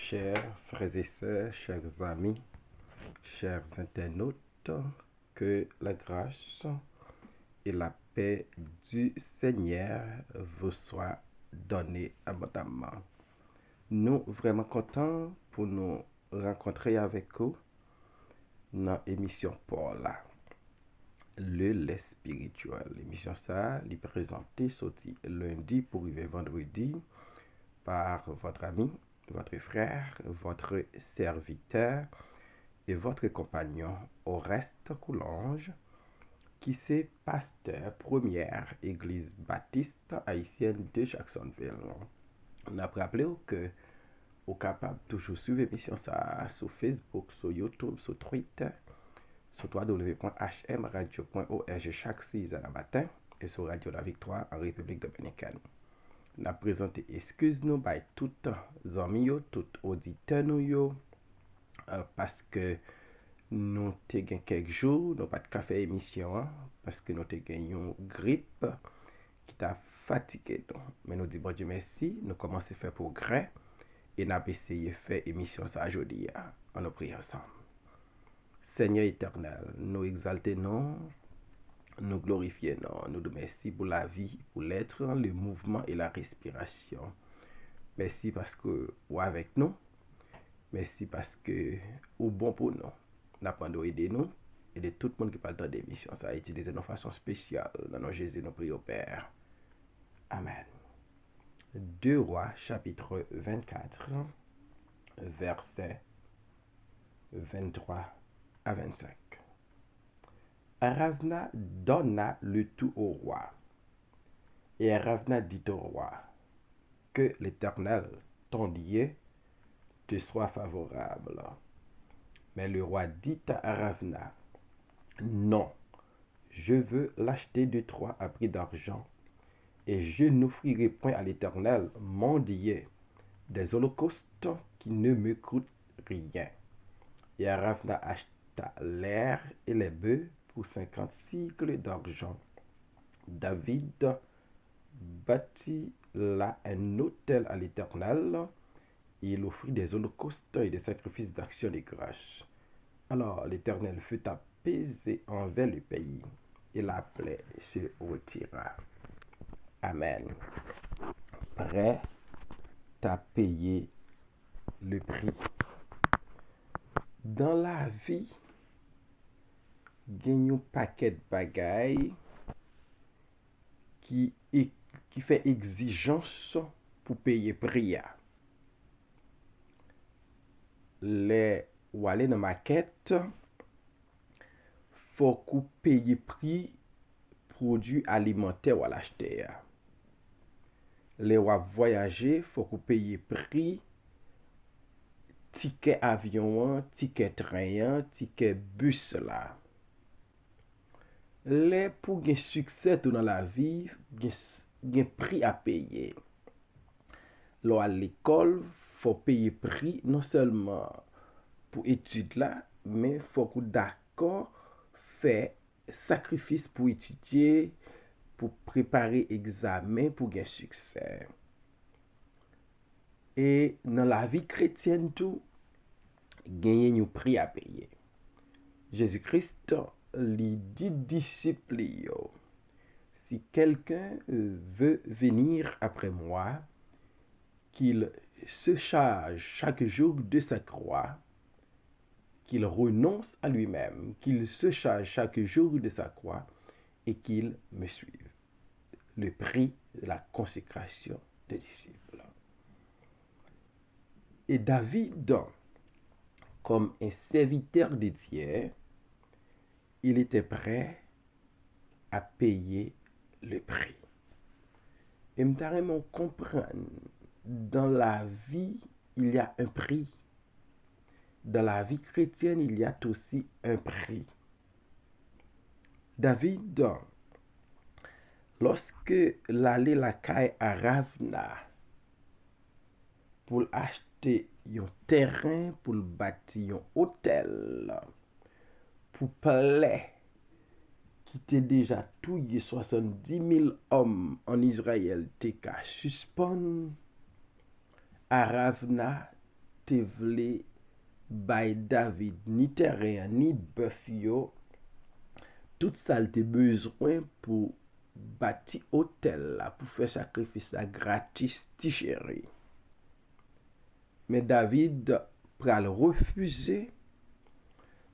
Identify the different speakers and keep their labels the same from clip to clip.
Speaker 1: Chers frères et sœurs, chers amis, chers internautes, que la grâce et la paix du Seigneur vous soient données abondamment. Nous vraiment contents pour nous rencontrer avec vous dans l'émission Paul, le lait spirituel. L'émission ça, est présentée sorti lundi pour arriver vendredi par votre ami, votre frère, votre serviteur et votre compagnon Oreste Coulange, qui c'est pasteur première église baptiste haïtienne de Jacksonville. On a rappelé que vous êtes capable de toujours suivre l'émission ça sur Facebook, sur YouTube, sur Twitter, sur www.hmradio.org chaque 6h du matin et sur Radio La Victoire en République dominicaine. On a présenté excuse nous by tout amis yo, tout auditeur nous parce que nous te gen quelques jours, nous pas de café émission parce que nous te gen une grippe qui t'a fatigué nous. Mais nous dit bon Dieu merci, nous commençons à faire progrès et nous avons essayé de faire émission ça aujourd'hui. On nous prie ensemble. Seigneur éternel, nous exaltons, nous glorifions, nous te merci pour la vie, pour l'être, le mouvement et la respiration. Merci parce que vous avec nous. Merci parce que vous bon pour nous. Nous apprenons à aider nous, aider tout le monde qui parle dans l'émission. Ça a utilisé de façon spéciale. Dans nos Jésus, nous prions au Père. Amen. 2 Rois, chapitre 24, versets 23 à 25. Aravna donna le tout au roi. Et Aravna dit au roi, que l'Éternel, ton Dieu, te soit favorable. Mais le roi dit à Aravna, non, je veux l'acheter de toi à prix d'argent, et je n'offrirai point à l'Éternel, mon Dieu, des holocaustes qui ne me coûtent rien. Et Aravna acheta l'air et les bœufs pour 50 cycles d'argent. David bâtit là un autel à l'Éternel, et il offrit des holocaustes et des sacrifices d'action de grâce. Alors l'Éternel fut apaisé envers le pays, et la plaie se retira. Amen. Prêt à payer le prix. Dans la vie, il y a un paquet de bagailles qui fait exigence pour payer prix. Les ou aller dans la market, faut qu'on paye prix produits alimentaires ou à l'acheter. Les ou voyager, faut qu'on paye prix ticket avion, ticket train, ticket bus là. Les pour gagner succès dans la vie, gen prix à payer. Là à l'école, faut payer prix non seulement pour études là, mais faut qu'on d'accord faire sacrifice pour étudier, pour préparer examen pour gagner succès. Et dans la vie chrétienne tout, gagner un prix à payer. Jésus-Christ lui dit disciples, si quelqu'un veut venir après moi, qu'il se charge chaque jour de sa croix, qu'il renonce à lui-même, qu'il se charge chaque jour de sa croix et qu'il me suive. Le prix de la consécration des disciples. Et David, comme un serviteur de Dieu, il était prêt à payer le prix. Et me vraiment comprendre, dans la vie, il y a un prix. Dans la vie chrétienne, il y a aussi un prix. David, lorsque l'allait la caille à Ravna pour acheter un terrain pour bâtir un hôtel, pour plaire qui était déjà tué 70 000 hommes en Israël, te ka suspend, à Ravna te vle bay David ni terrain ni bœuf yo, tout ça te besoin pour bâtir hôtel là, pour faire sacrifice là gratis ti chéri. Mais David pral refuser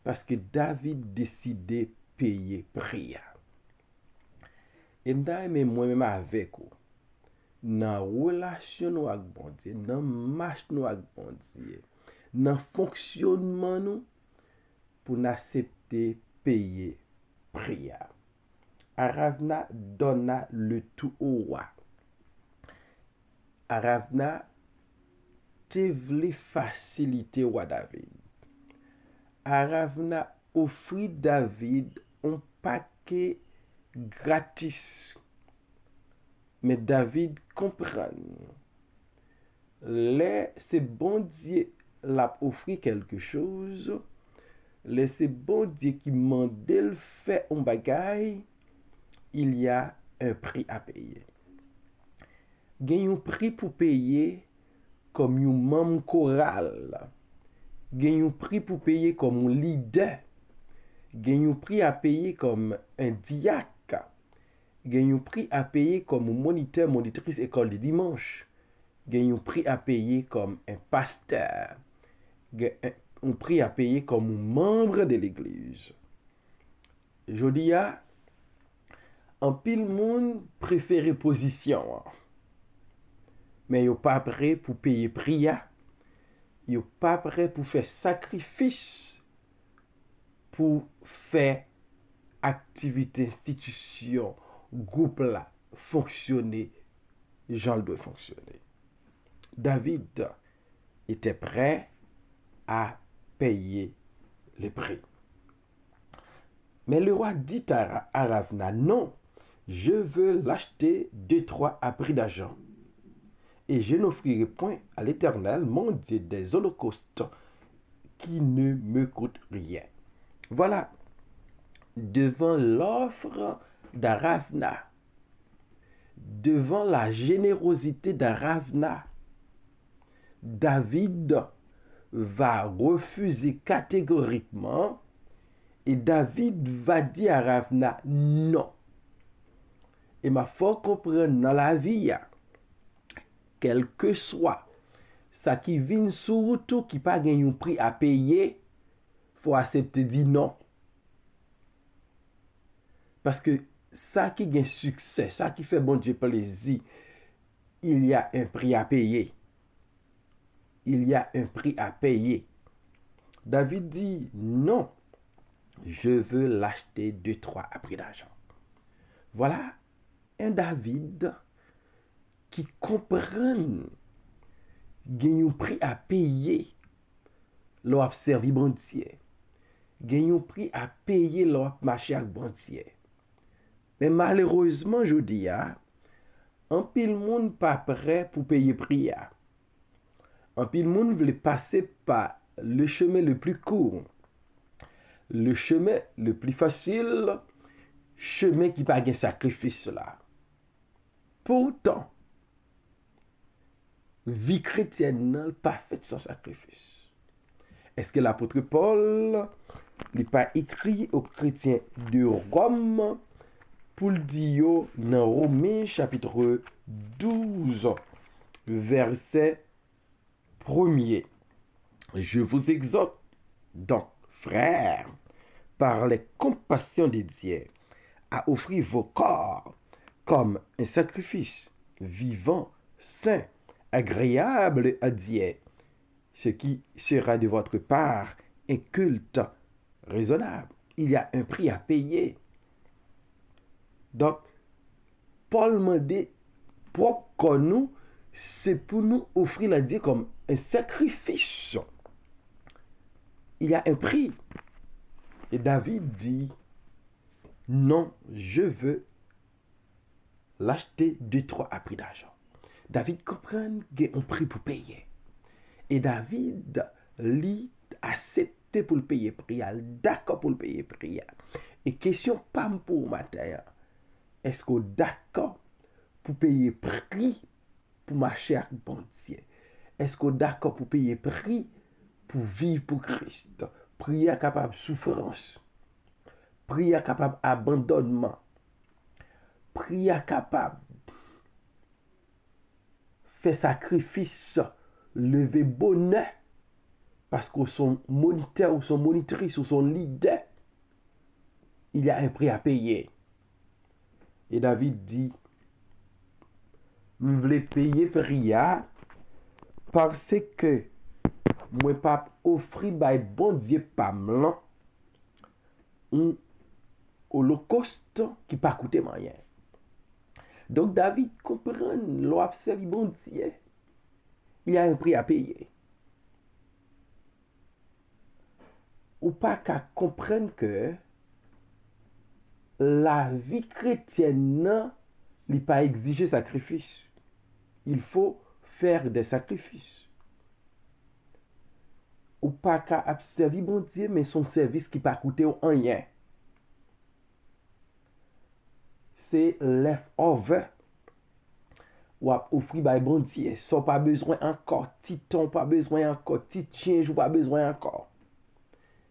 Speaker 1: parce que David décidé payer prix. Et m'da aimé moi-même avec ou. Dans relation nou ak bon Dieu, dans marche nou ak bon Dieu, dans fonctionnement nous pour n'accepter payer prix. Aravna donna le tout au roi. Aravna te vle faciliter roi David. Aravna offrit David un paquet gratis. Mais David comprend. C'est bon Dieu l'a offert quelque chose. C'est bon Dieu qui m'a fait un bagage. Il y a un prix à payer. Il y a un prix pour payer comme un membre choral. Il y a un prix pour payer comme un leader. Il y a un prix à payer comme un diacre. Il y a un prix à payer comme un moniteur, monitrice école de dimanche. Il y a un prix à payer comme un pasteur. Il y a un prix à payer comme un membre de l'église. Je dis, en pile monde préfère position. Mais yo pas prêt pour payer prix. Yo pas prêt pour faire sacrifice pour faire activité, institution, groupe là fonctionner, Jean doit fonctionner. David était prêt à payer le prix. Mais le roi dit à Aravna, non, je veux l'acheter 2-3 à prix d'argent. Et je n'offrirai point à l'Éternel, mon Dieu, des holocaustes qui ne me coûtent rien. Voilà, devant l'offre d'Aravna, devant la générosité d'Aravna, David va refuser catégoriquement et David va dire à Aravna non. Et ma faut comprendre dans la vie, quel que soit ça qui vient surtout qui pas gagne un prix à payer, faut accepter dire non. Parce que ça qui gagne succès, ça qui fait bon Dieu plaisir, il y a un prix à payer. Il y a un prix à payer. David dit non, je veux l'acheter 2-3 à prix d'argent. Voilà un David qui comprend qu'il y a un prix à payer l'on servi bon Dieu. Il y a un prix à payer l'on marché avec bon Dieu. Mais malheureusement, je dis, un pile monde pas prêt pour payer prix. Un pile monde veut passer par le chemin le plus court, le chemin le plus facile, chemin qui pas de sacrifice là. Pourtant, vie chrétienne n'est pas faite sans sacrifice. Est-ce que l'apôtre Paul n'a pas écrit aux chrétiens de Rome pour le dire dans Romains chapitre 12, verset 1er. Je vous exhorte donc, frères, par les compassions de Dieu, à offrir vos corps comme un sacrifice vivant, saint, agréable à Dieu, ce qui sera de votre part un culte raisonnable. Il y a un prix à payer. Donc, Paul m'a dit, pour nous, c'est pour nous offrir la Dieu comme un sacrifice. Il y a un prix. Et David dit, non, je veux l'acheter 2-3 à prix d'argent. David comprend qu'il y a un prix pour payer. Et David lui accepté pour le payer prix, d'accord pour le payer prix. Et question pas pour matin, est-ce qu'on d'accord pour payer prix pour marcher avec bon Dieu? Est-ce qu'on est d'accord pour payer prix pour vivre pour Christ? Prix à capable souffrance. Prix à capable abandonnement. Prix à capable faire sacrifice, lever bonheur. Parce que son moniteur ou son monitrice ou son leader, il y a un prix à payer. Et David dit, je voulais payer prix parce que moi pas offrir by bon Dieu pas blanc un holocauste qui pas coûter rien. Donc David comprend, l'observe bon Dieu, il y a un prix à payer. Ou pas qu'à comprendre que la vie chrétienne n'est pas exiger sacrifice. Il faut faire des sacrifices. Ou pas qu'à observer bon Dieu, mais son service qui pas coûter rien. C'est leftover. Ou à offrir par bon Dieu. Sans pas besoin encore. Titon, pas besoin encore. Titien, pas besoin encore.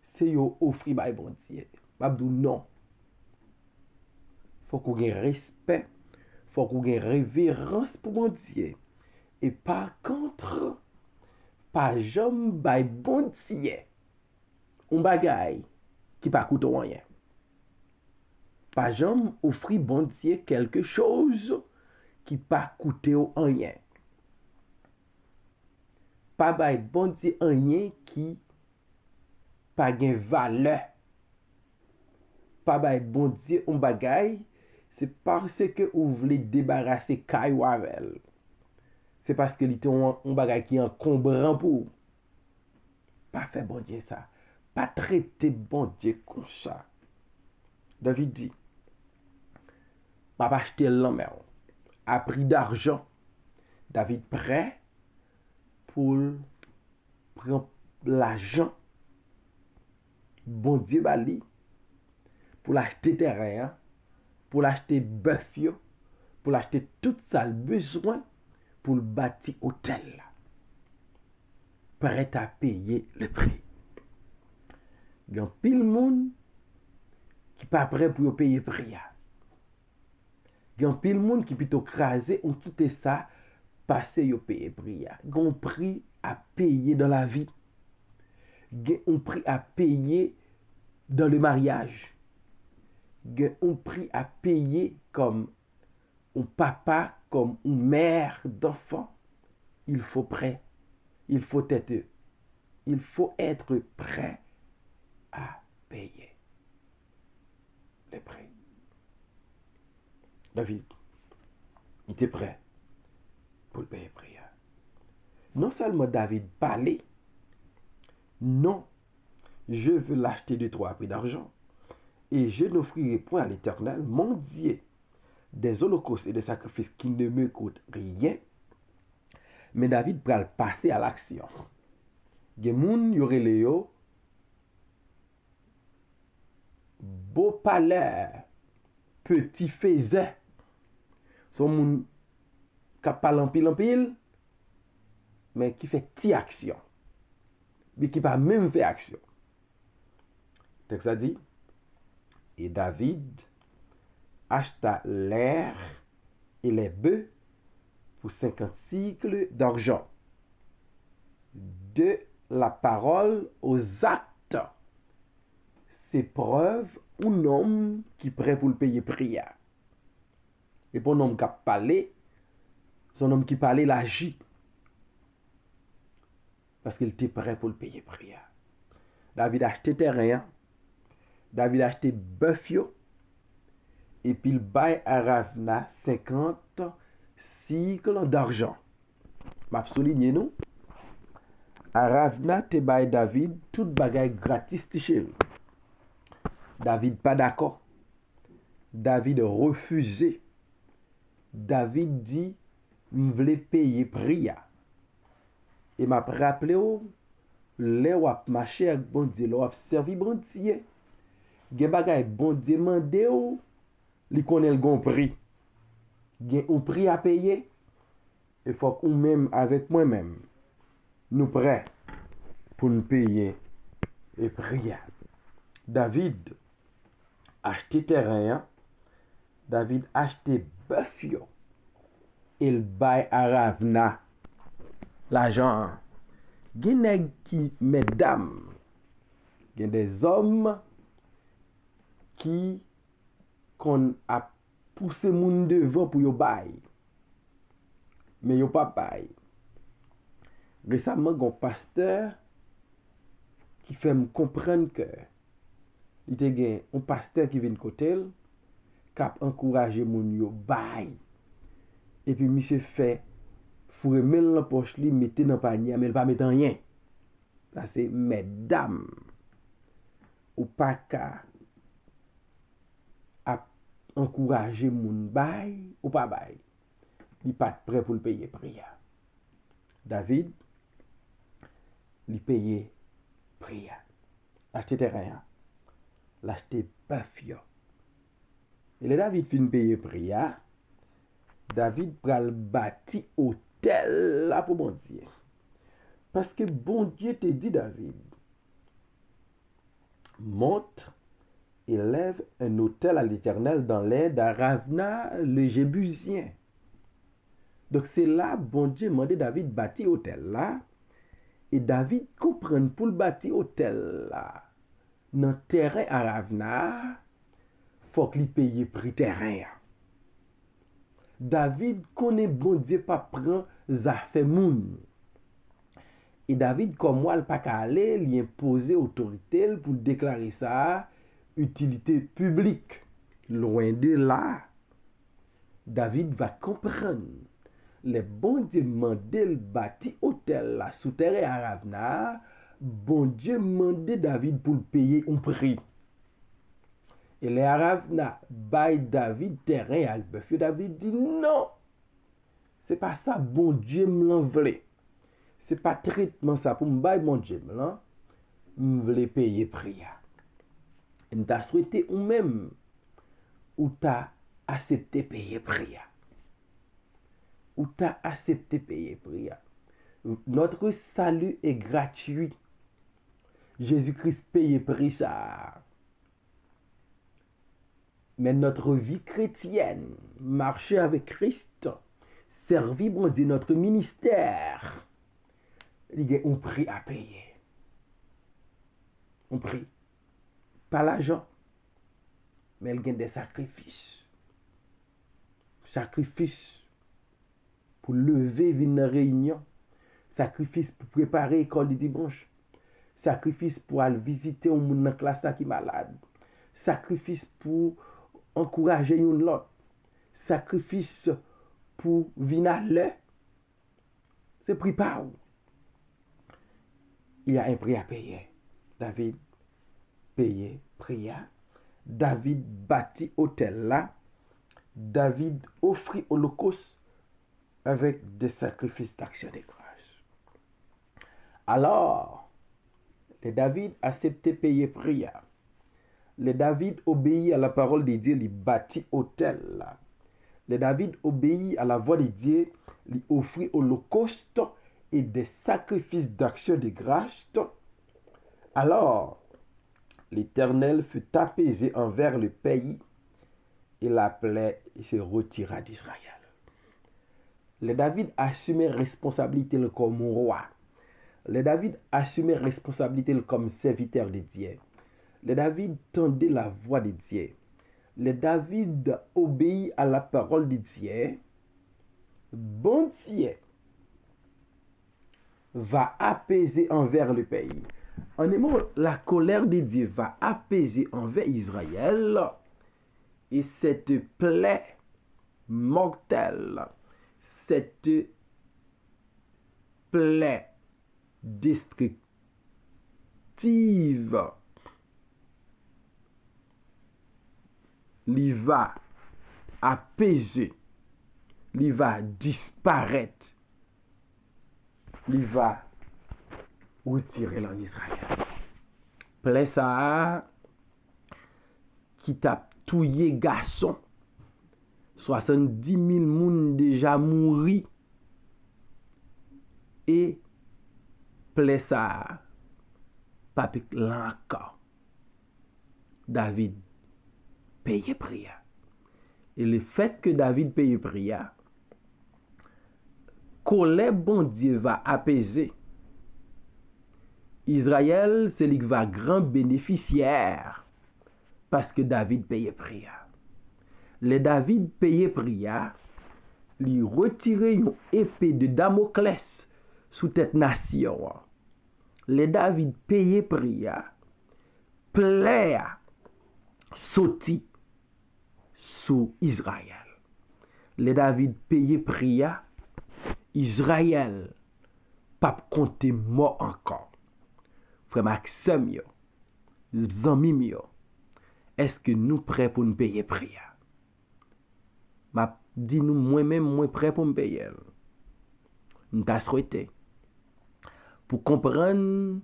Speaker 1: C'est yo offrir par bon Dieu. Mabdou non. Faut qu'on ait respect. Faut qu'on ait révérence pour bon Dieu. Et par contre, pas jamais by bon Dieu. Un bagay qui pas coûte rien. Pas jamais offrir bon Dieu quelque chose qui pas coûter rien. Pas by bon Dieu rien qui pas gain valeur. Pas by bon Dieu un bagay, c'est parce que vous voulez débarrasser caillou avec. C'est parce que l'était un bagay qui est encombrant pour. Pas faire bon Dieu ça. Pas traiter bon Dieu comme ça. David dit, m'a pas acheté l'homme à prix d'argent. David prêt pour prendre l'argent. Bon Dieu bali pour l'acheter terrain, pour l'acheter bœuf, pour l'acheter tout ça le besoin pour le bâtir hôtel. Prêt à payer le prix. Il y a pile monde qui pas prêt pour payer le prix. Il y a pile monde qui plutôt craser ou quitter ça passer yo payer le prix. Il y a un prix à payer dans la vie. Il y a un prix à payer dans le mariage. Il y a un prix à payer comme un papa, comme une mère d'enfant. Il faut prêt. Il faut être prêt à payer le prix. David, il était prêt pour le payer le prix. Non seulement David parlait, non, je veux l'acheter de toi à prix d'argent, et je n'offrirai point à l'Éternel, mon Dieu, des holocaustes et des sacrifices qui ne me coûtent rien. Mais David va passer à l'action. Il y a des gens qui auraient les beau parleur, petit faiseur. Son moun qui parle en pile, mais qui fait ti action. Mais qui pas même fait action. Donc ça dit, et David acheta l'air et les bœufs pour 50 cycles d'argent. De la parole aux actes. C'est preuve un homme qui est prêt pour le payer prière. Et pour un homme qui a parlé, son homme qui parlait l'agit. Parce qu'il était prêt pour le payer prière. David a acheté terrain. David a acheté bœuf. Et puis il baille à Ravna 50 cycles d'argent. M'a souligné nous. À Ravna te baille David tout bagaille gratis chez lui. David pas d'accord. David refusé. David dit, je voulais payer prix. Et m'a rappelé, les wap marché avec bon Dieu, les wap servi bon Dieu. Gen bagay bon Dieu mande ou, li connaît le gon prix. Gen un prix à payer. Il faut qu'on même avec moi-même, nous prêts pour nous payer et prier. David acheté terrain, hein. David acheté bœuf yo. Il bail à Ravna l'argent. Gen nèg qui mesdames, gen des hommes qui qu'on a poussé moun devant pour yo bail. Mais yo pas bail. Récemment, un pasteur qui fait me comprendre que il te gen un pasteur qui vient côté qui a encouragé moun yo bail. Et puis monsieur fait fourrer mel dans poche li, mettez dans panier, mais il pas mettre rien. Ça c'est mesdames ou pas ka a encourager moun bail ou pas bail. Il pas prêt pour le payer prière. David il paye prière. Acheter terrain. L'acheter bœuf yo. Et le David fin payer prière. David pral bâti hôtel là pour bon Dieu. Parce que bon Dieu te dit David, monte et lève un hôtel à l'Éternel dans l'air d'Aravna le Jébusien. Donc c'est là bon Dieu m'a dit David bâti hôtel là et David comprend pour le bâti hôtel là dans terrain Aravna faut qu'il paye prix terrain. David connaît bon Dieu pas prend affaires moun. Et David comme moi il pas aller lui imposer autorité pour déclarer ça utilité publique. Loin de là. David va comprendre les bon Dieu mandé le bâti hôtel là sous terre à Ravna, bon Dieu mandé David pour le payer un prix. Et les Ravna bail David terrain à bœuf. David dit non. C'est pas ça bon Dieu me l'envelé. C'est pas traitement ça pour me bail mon Dieu là. Me vle payer prix. Et m'ta souhaité ou même ou t'as accepté payer prix. Ou t'as accepté payer prix. Notre salut est gratuit. Jésus-Christ paye prix ça. Mais notre vie chrétienne, marcher avec Christ, servir bon Dieu, notre ministère, il y a un prix à payer. Un prix. Pas l'argent, mais il y a des sacrifices. Sacrifices pour lever une réunion. Sacrifice pour préparer l'école du dimanche. Sacrifice pour aller visiter un monde dans la classe qui est malade. Sacrifice pour encourager une autre. Sacrifice pour venir à l'heure. C'est prix par où? Il y a un prix à payer. David payé, prière. David bâtit hôtel là. David offrit holocauste avec des sacrifices d'action de grâce. Alors, le David accepté payer prière. Le David obéit à la parole de Dieu, il bâtit hôtel là. Le David obéit à la voix de Dieu, il offrit holocauste et des sacrifices d'action de grâce. Alors, l'Éternel fut apaisé envers le pays et la plaie se retira d'Israël. Le David assumait responsabilité comme roi. Le David assumait responsabilité comme serviteur de Dieu. Le David tendait la voix de Dieu. Le David obéit à la parole de Dieu. Bon Dieu va apaiser envers le pays. En un mot, la colère de Dieu va apaiser envers Israël. Et cette plaie mortelle, cette plaie destructive, il va apaiser, il va disparaître, il va retirer en Israël. Plaie ça qui t'a tué garçon. 70 000 moun déjà mouri. Et plaît ça, pas là encore. David paye prière. Et le fait que David paye prière, colère bon Dieu va apaiser. Israël, c'est lui qui va grand bénéficiaire parce que David paye prière. Le David paye prière, lui retirer une épée de Damoclès sous tête nation. Le David paye prière, plaire sorti sous Israël. Le David paye prière, Israël pas compter mort encore. Frère Maxime yo, zami yo, est-ce que nous prêts pour nous payer prière? M'a dit nous moi-même moi prêt pour me payer. Nous t'a souhaité pour comprendre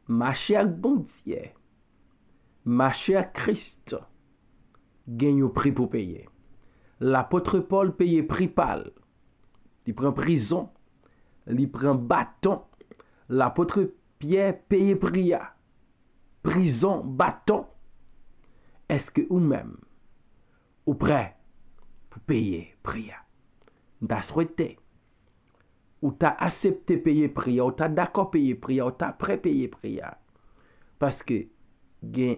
Speaker 1: marcher avec bon Dieu, marcher avec Christ, gagne au prix pour payer. L'apôtre Paul paye prix pal. Il prend prison, il prend bâton. L'apôtre Pierre paye prière. Prison, bâton. Est-ce que vous-même, vous prêt pour payer prière? Vous avez souhaité, ou tu as accepté payer prière, ou tu as d'accord payer prière, ou tu as prêt payer prière. Parce que il y a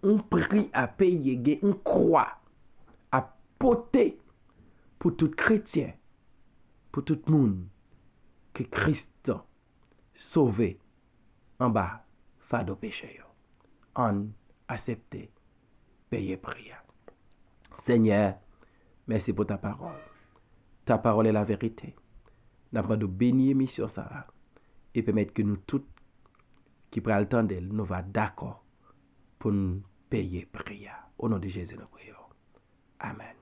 Speaker 1: un prix à payer, il y a une croix à porter pour tout chrétien, pour tout le monde que Christ sauvé en bas, fado péché. On accepté payer prière. Seigneur, merci pour ta parole. Ta parole est la vérité. Nous avons de bénir mission ça et permettre que nous tous qui prenons le temps d'elle, nous va d'accord pour nous payer prière. Au nom de Jésus, nous prions. Amen.